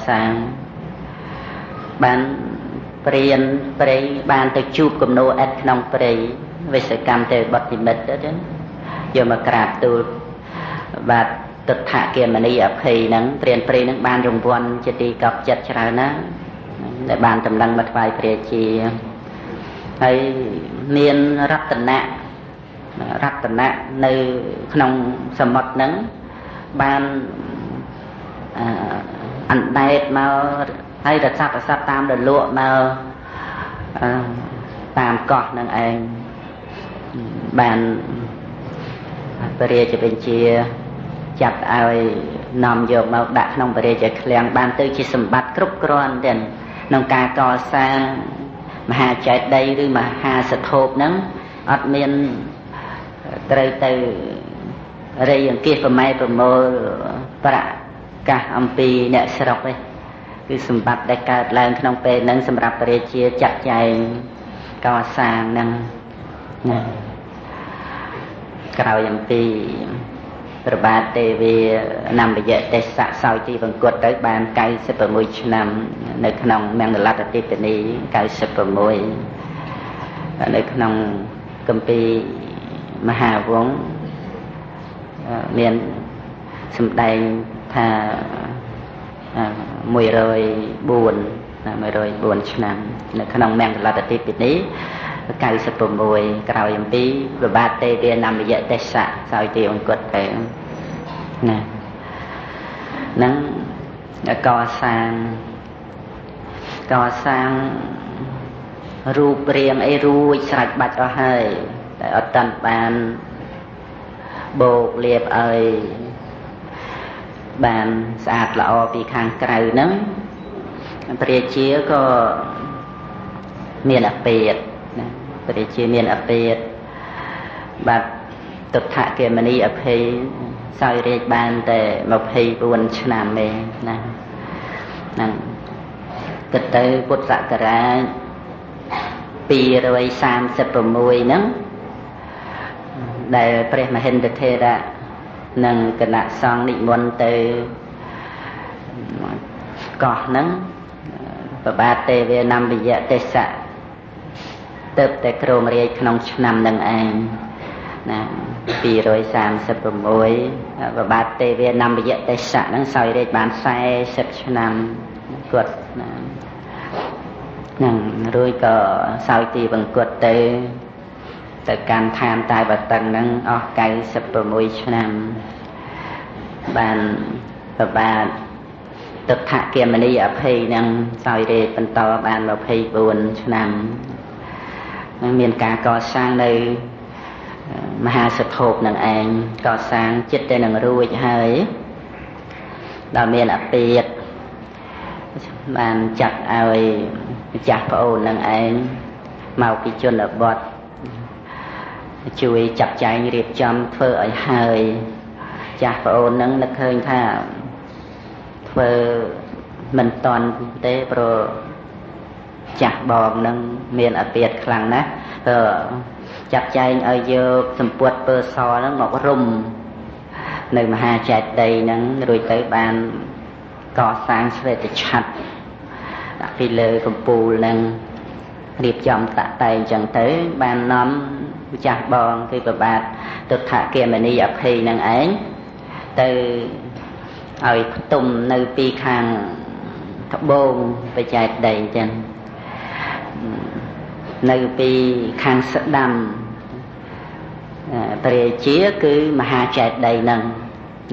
សាងបានព្រានព្រៃបានទៅជួបគំនោអិតក្នុងព្រៃវិសកម្មទេបុត្រនិមិត្តទៅយកមកក្រាបទូលបាទទិដ្ឋគមនីអភ័យហ្នឹងព្រានព្រៃហ្នឹងបានរង្វាន់ជាទីកប់ចិត្តច្រើនណាស់ដែលបានតម្លឹងមកថ្វាយព្រះជាហើយមានរតនៈនៅក្នុងសមុទ្រហ្នឹងបានអណ្ដែតមកហើយរស័ព្ទរស័ព្ទតាមរលក់មកតាមកោះនឹងឯងបានព្រះរាជបញ្ជាចាត់ឲ្យនាំយកមកដាក់ក្នុងព្រះរាជឃ្លាំងបានទៅជាសម្បត្តិគ្រប់គ្រាន់ទៀតក្នុងការកសាងមហាចេតិយឬមហាសធូបហ្នឹងអត់មានត្រូវទៅរៃអង្គាសប្រម៉ែប្រមូលប្រកាសអំពីអ្នកស្រុកទេគឺសម្បត្តិដែលកើតឡើងក្នុងពេលហ្នឹងសម្រាប់ព្រះរាជាចាត់ចែងកសាងហ្នឹងណាក្រោយអំពីព្រះបាទទេវានំយៈទេសៈសោយទីវង្គតទៅបាន96ឆ្នាំនៅក្នុងមង្គលតទីបនី96នៅក្នុងគម្ពីរមហាវង្សមានសម្ដែងថា104ឆ្នាំនៅក្នុងមង្គលតទីបនី96ក្រោយអំពីព្រះបាទទេវានំយៈទេសៈសោយទីវង្គតទៅណានឹងកសាងរូបរាងអីរួចស្រេចបាច់អស់ហើយតែអត់តាន់បានបូកលាបឲ្យបានស្អាតល្អពីខាងក្រៅហ្នឹងព្រះរាជាក៏មានអពេតណាព្រះរាជាមានអពេតបាទទិដ្ឋគមនីអភ័យសោយរាជបានតែ24ឆ្នាំទេណាហ្នឹងគិតទៅពុទ្ធសករាជ236ហ្នឹងដែលព្រះមហិន្ទថេរៈនិងគណៈសង្ឃនិមន្តទៅកោះហ្នឹងព្រះបាទទេវានំយៈទេសៈទៅតែគ្រងរាជក្នុងឆ្នាំហ្នឹងឯងណា236ព្រះបាទទេវានំយៈទេសៈហ្នឹងសោយរាជបាន40ឆ្នាំគាត់ណាហ្នឹងរួចក៏សោយទីវង្គតទៅកាន់ឋានតែបតឹងហ្នឹងអស់96ឆ្នាំបានប្របាទទិដ្ឋគមនីអភ័យហ្នឹងសោយរាជបន្តបាន24ឆ្នាំមានការកសាងនៅមហាសធូបនឹងឯងកសាងចិត្តតែនឹងរួចហើយដល់មានអពាតបានចាត់ឲ្យម្ចាស់ប្អូននឹងឯងមកពីជនបទជួយចាត់ចែងរៀបចំធ្វើឲ្យហើយចាស់ប្អូននឹងនឹកឃើញថាធ្វើមិនតន់ទេព្រោះចាស់បងនឹងមានអពាតខ្លាំងណាស់ក៏ចាត់ចែងឲ្យយកសម្ពុតពើសហ្នឹងមករុំនៅមហាចេតិយហ្នឹងរួចទៅបានកសាងស្វេតឆ័ត្រដាក់ពីលើកំពូលហ្នឹងរៀបចំតាក់តែងចឹងទៅបាននាំម្ចាស់បងគឺព្រះបាទទិដ្ឋគមនីអភ័យនឹងឯងទៅឲ្យផ្ទុំនៅពីខាងត្បូងបច្ចេកដីចឹងនៅពីខាងស្ដាំព្រះរាជាគឺមហាចេតិយហ្នឹង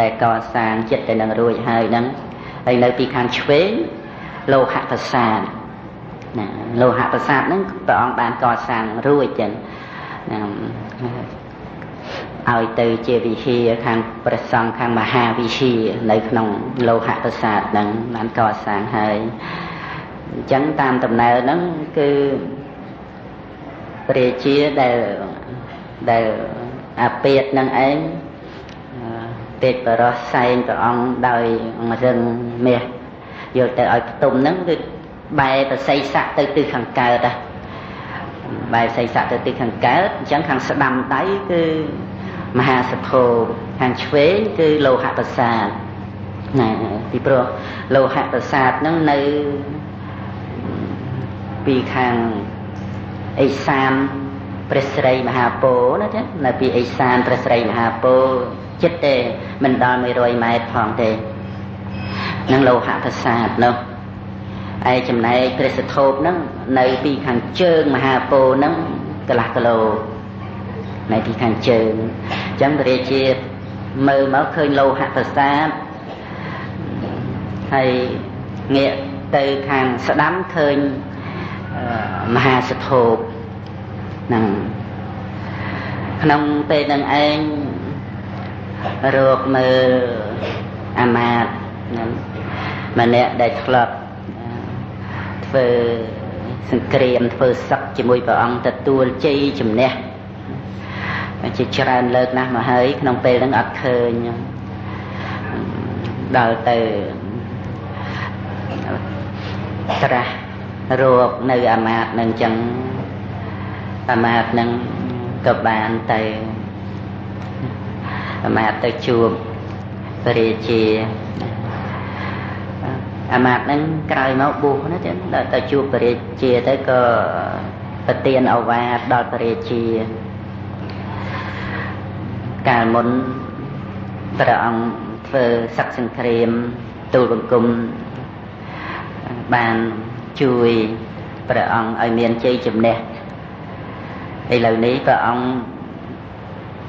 ដែលកសាងចិត្តទៅនឹងរួចហើយហ្នឹងហើយនៅពីខាងឆ្វេងលោហៈប្រាសាទណាលោហៈប្រាសាទហ្នឹងព្រះអង្គបានកសាងរួចចឹងឲ្យទៅជាវិហារខាងព្រះសង្ឃខាងមហាវិហារនៅក្នុងលោហៈប្រាសាទហ្នឹងបានកសាងហើយអញ្ចឹងតាមដំណើរហ្នឹងគឺព្រះរាជាដែលអាពាតនឹងឯងពេទ្យបរោះសែងព្រះអង្គដោយរឹងមាសយកទៅឲ្យផ្ទុំហ្នឹងគឺបែរប្រស័យស័កទៅទិសខាងកើតបែរប្រស័យស័កទៅទិសខាងកើតអញ្ចឹងខាងស្ដាំដៃគឺមហាសធូបខាងឆ្វេងគឺលោហៈប្រាសាទណាពីព្រោះ โลหะประสาทนั้นในปีข้างไอซานព្រះស្រីមហាពោធិ៍ណាចឹងនៅពីអេសានព្រះស្រីមហាពោធិ៍ចិត្តទេមិនដល់100ម៉ែត្រផងទេនឹងលោហៈប្រាសាទនោះឯចំណែកព្រះសធូបហ្នឹងនៅពីខាងជើងមហាពោធិ៍ហ្នឹងកន្លះគីឡូនៅពីខាងជើងអញ្ចឹងព្រះរាជាមើលមកឃើញលោហៈប្រាសាទហើយងាកទៅខាងស្ដាំឃើញមហាសធូបហ្នឹងក្នុងពេលហ្នឹងឯងរកមើលអាមាត្យម្នាក់ដែលធ្លាប់ធ្វើសង្គ្រាមធ្វើសឹកជាមួយព្រះអង្គទទួលជ័យជំនះជាច្រើនលើកណាស់មកហើយក្នុងពេលហ្នឹងអត់ឃើញដល់ទៅត្រាស់រកនៅអាមាត្យនឹងចឹងអាមាត្យនឹងក៏បានទៅអាមាត្យទៅជួបព្រះរាជាអាមាត្យនឹងក្រោយមកបួសណាចឹងដល់ទៅជួបព្រះរាជាទៅក៏ប្រទានឱវាទដល់ព្រះរាជាកាលមុនព្រះអង្គធ្វើសឹកសង្គ្រាមទូលបង្គំបានជួយព្រះអង្គឲ្យមានជ័យជំនះឥឡូវនេះព្រះអង្គ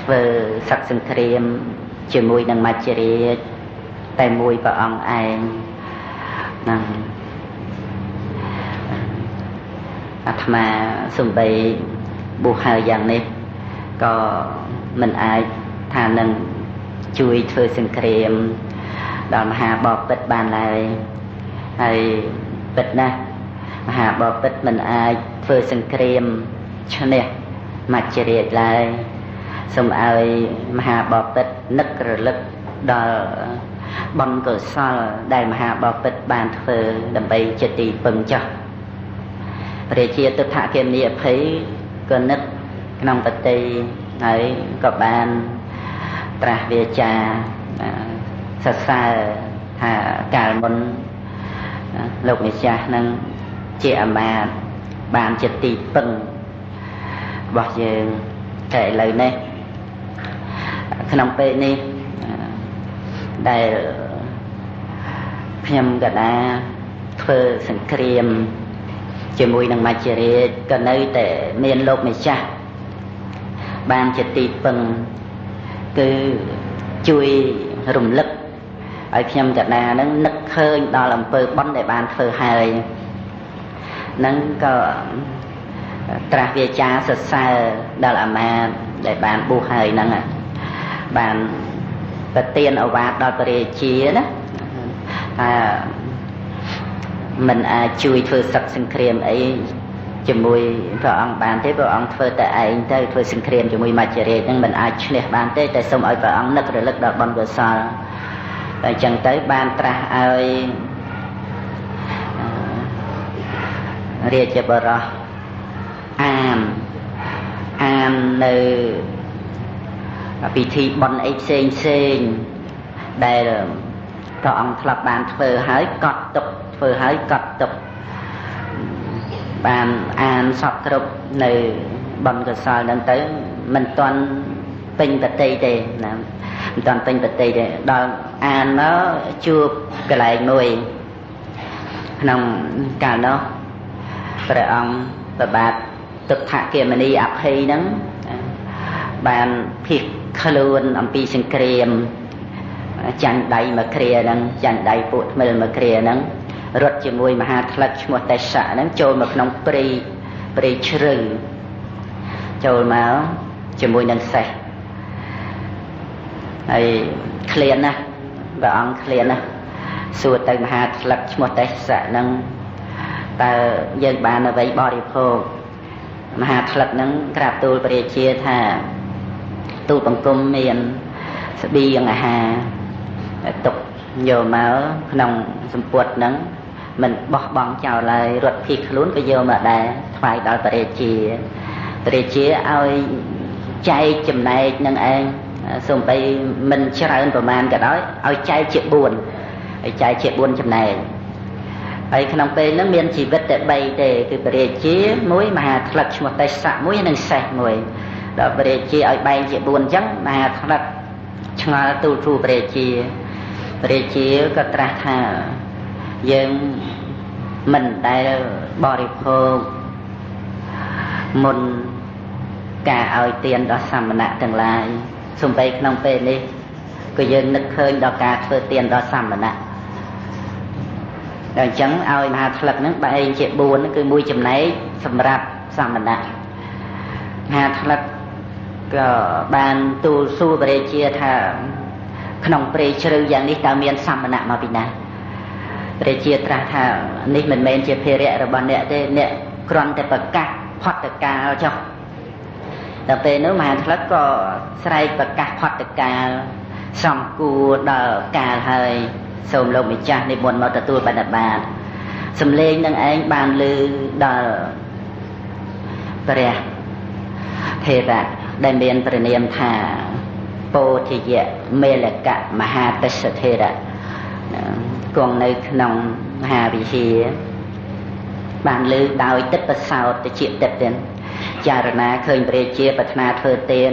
ធ្វើសឹកសង្គ្រាមជាមួយនឹងមច្ចរាជតែមួយព្រះអង្គឯងហ្នឹងអាត្មាសំបីបួសហើយយ៉ាងនេះក៏មិនអាចថានឹងជួយធ្វើសង្គ្រាមដល់មហាបពិតបានឡើយហើយពិតណាស់មហាបពិតមិនអាចធ្វើសង្គ្រាមឈ្នះមច្ចរាជឡើយសូមឲ្យមហាបពិតនឹករលឹកដល់បុណ្យកុសលដែលមហាបពិតបានធ្វើដើម្បីជាទីពឹងចុះព្រះរាជាទិដ្ឋគមនីអភ័យក៏នឹកក្នុងបតីហើយក៏បានត្រាស់វាចាសរសើរថាកាលមុនលោកម្ចាស់នឹងជាអាមាត្យបានជាទីពឹងរបស់យើងតែឥឡូវនេះក្នុងពេលនេះដែលខ្ញុំកណាធ្វើសង្គ្រាមជាមួយនឹងមច្ចរាជក៏នៅតែមានលោកម្ចាស់បានជាទីពឹងគឺជួយរំលឹកឲ្យខ្ញុំកណានឹងនឹកឃើញដល់អំពើបុណ្យដែលបានធ្វើហើយនឹងក៏ត្រាស់វាចាសរសើរដល់អាមាត្យដែលបានបួសហើយហ្នឹងបានប្រទានឱវាទដល់ព្រះរាជាណាថាមិនអាចជួយធ្វើសឹកសង្គ្រាមអីជាមួយព្រះអង្គបានទេព្រះអង្គធ្វើតែឯងទៅធ្វើសង្គ្រាមជាមួយមច្ចរាជហ្នឹងមិនអាចឈ្នះបានទេតែសូមឲ្យព្រះអង្គនឹករលឹកដល់បុណ្យកុសលតែអញ្ចឹងទៅបានត្រាស់ឲ្យរាជបរោះអាននៅពិធីបុណ្យអីផ្សេងដែលព្រះអង្គធ្លាប់បានធ្វើហើយកត់ទុកធ្វើហើយកត់ទុកបានអានសពគ្រប់នៅបុណ្យកុសលហ្នឹងទៅមិនទាន់ពេញបតីទេណាមិនទាន់ពេញបតីទេដល់អានមកជួបកន្លែងមួយក្នុងកាលនោះព្រះអង្គប្របាទទិដ្ឋគមនីអភ័យហ្នឹងបានភៀសខ្លួនអំពីសង្គ្រាមចាញ់ដៃមកគ្រាហ្នឹងចាញ់ដៃពួកថ្មិលមកគ្រាហ្នឹងរត់ជាមួយមហាថ្លឹកឈ្មោះតេសៈហ្នឹងចូលមកក្នុងព្រៃជ្រៅចូលមកជាមួយនឹងសេះហើយឃ្លានណាស់ព្រះអង្គឃ្លានណាស់សួរទៅមហាថ្លឹកឈ្មោះតេសៈហ្នឹងតើយើងបានអ្វីបរិភោគមហាថ្លឹកហ្នឹងក្រាបទូលព្រះរាជាថាទូលបង្គំមានស្បៀងអាហារទុកយកមកក្នុងសម្ពុតហ្នឹងមិនបោះបង់ចោលឡើយរត់ភៀសខ្លួនក៏យកមកដែរថ្វាយដល់ព្រះរាជាឲ្យចែកចំណែកនឹងឯងសូម្បីមិនច្រើនប្រមាណក៏ដោយឲ្យចែកជា4 ហើយចែកជា4ចំណែកហើយក្នុងពេលហ្នឹងមានជីវិតតែ3ទេគឺបរិជាមួយមហាថ្លឹកឈ្មោះតេសៈមួយនិងសេះមួយដល់បរិជាឲ្យបែងជា4អញ្ចឹងមហាថ្លឹកឆ្ងល់ទូលគ្រូបរិជាក៏ត្រាស់ថាយើងមិនដែលបរិភោគមុនការឲ្យទានដល់សាមណៈទាំងឡាយសំបីក្នុងពេលនេះក៏យើងនឹកឃើញដល់ការធ្វើទានដល់សាមណៈដល់អញ្ចឹងឲ្យមហាថ្លឹកហ្នឹងបែងជា4គឺមួយចំណែកសម្រាប់សាមណៈមហាថ្លឹកក៏បានទូលសួរបរិជាថាក្នុងព្រៃជ្រៅយ៉ាងនេះតើមានសាមណៈមកពីណាព្រះជាត្រាស់ថានេះមិនមែនជាភារៈរបស់អ្នកទេអ្នកគ្រាន់តែប្រកាសផតកាលចុះដល់ពេលនោះមហាថ្លឹកក៏ស្រែកប្រកាសផតកាលសំគួរដល់កាលហើយសូមលោកម្ចាស់និមន្តមកទទួលបិណ្ឌបាតសំឡេងនឹងឯងបានឮដល់ព្រះថេរៈដែលមានព្រះនាមថាពោធិយៈមេលកៈមហាទិសថេរៈគង់នៅក្នុងមហាវិហារបានលើដោយទឹកប្រសោតតិចទឹកទៀតចារណាឃើញព្រះជាប្រាថ្នាធ្វើទាន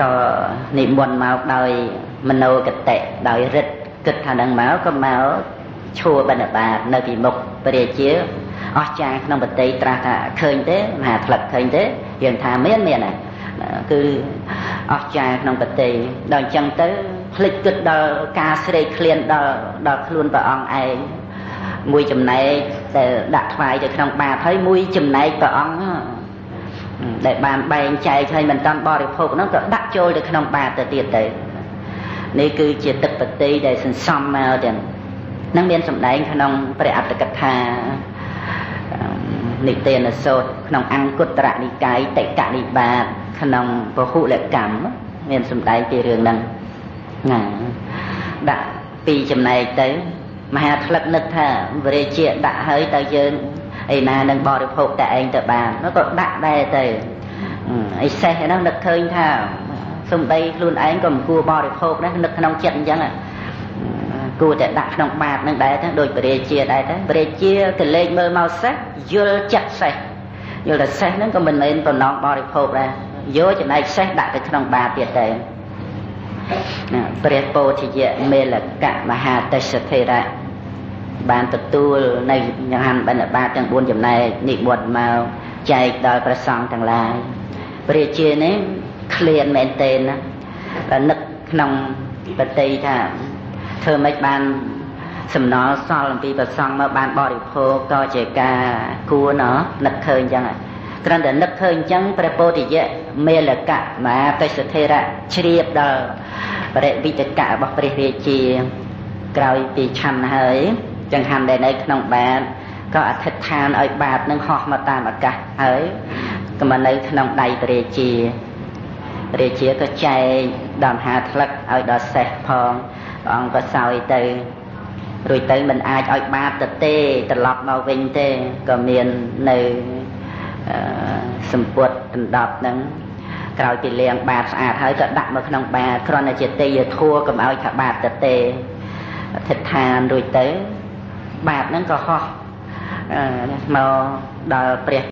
ក៏និមន្តមកដោយមโนគតិដោយរិទ្ធគិតថានឹងមកក៏មកឈួរបិណ្ឌបាតនៅពីមុខព្រះជាអស្ចារ្យក្នុងបតីត្រាស់ថាឃើញទេមហាថ្លឹកឃើញទេយើងថាមានណាគឺអស្ចារ្យក្នុងបតីដល់អញ្ចឹងទៅភ្លេចគិតដល់ការស្រេកឃ្លានដល់ខ្លួនព្រះអង្គឯងមួយចំណែកដែលដាក់ថ្វាយទៅក្នុងបាតហើយមួយចំណែកព្រះអង្គដែលបានបែងចែកឲ្យមិនតាន់បរិភោគហ្នឹងក៏ដាក់ចូលទៅក្នុងបាតទៅទៀតទៅនេះគឺជាទឹកបតីដែលសន្សំមកទាំងនឹងមានសម្ដែងក្នុងព្រះអត្តកថានិទានសូត្រក្នុងអង្គុត្តរនិកាយតិកនិបាតក្នុងពហុលកម្មមានសម្ដែងពីរឿងហ្នឹងណាដាក់ពីចំណែកទៅមហាថ្លឹកនឹកថាវរិជាដាក់ហើយទៅយើងឯណានឹងបរិភោគតែឯងទៅបាននោះក៏ដាក់ដែរទៅឯសេះហ្នឹងនឹកឃើញថាសំដីខ្លួនឯងក៏មិនគួរបរិភោគដែរនឹកក្នុងចិត្តអញ្ចឹងគួរតែដាក់ក្នុងបាតនឹងដែរទៅដូចព្រះរាជាដែរទៅព្រះរាជាទៅលេខមើលមកសេះយល់ចិត្តសេះយល់តែសេះហ្នឹងក៏មិនមែនបំណងបរិភោគដែរយកចំណែកសេះដាក់ទៅក្នុងបាតទៀតទៅព្រះពោធិយៈមេលកៈមហាទិសថេរៈបានទទួលនៅចង្ហាន់បិណ្ឌបាតទាំង4ចំណែកនិមន្តមកចែកដល់ព្រះសង្ឃទាំងឡាយព្រះរាជានេះឃ្លានមែនទែនណាតែនឹកក្នុងបតីថាធ្វើម៉េចបានសំណល់សល់អំពីព្រះសង្ឃមកបានបរិភោគក៏ជាការគួរណោះនឹកឃើញអញ្ចឹងគ្រាន់តែនឹកឃើញអញ្ចឹងព្រះពោធិយៈមេលកៈមហាទិសថេរៈជ្រាបដល់បរិវិតកៈរបស់ព្រះរាជាក្រោយពីឆាន់ហើយចង្ហាន់ដែលនៅក្នុងបាតក៏អធិដ្ឋានឲ្យបាតនឹងហោះមកតាមអាកាសហើយក៏មកនៅក្នុងដៃព្រះរាជាក៏ចែកដល់មហាថ្លឹកឲ្យដល់សេះផងព្រះអង្គក៏សោយទៅរួចទៅមិនអាចឲ្យបាតទៅទេត្រឡប់មកវិញទេក៏មាននៅសម្ពុតដណ្ដប់ហ្នឹងក្រោយពីលាងបាតស្អាតហើយក៏ដាក់មកក្នុងបាតគ្រាន់តែជាទេយធัวកុំឲ្យថាបាតទៅទេអធិដ្ឋានរួចទៅបាតហ្នឹងក៏ហោះមកដល់ព្រះ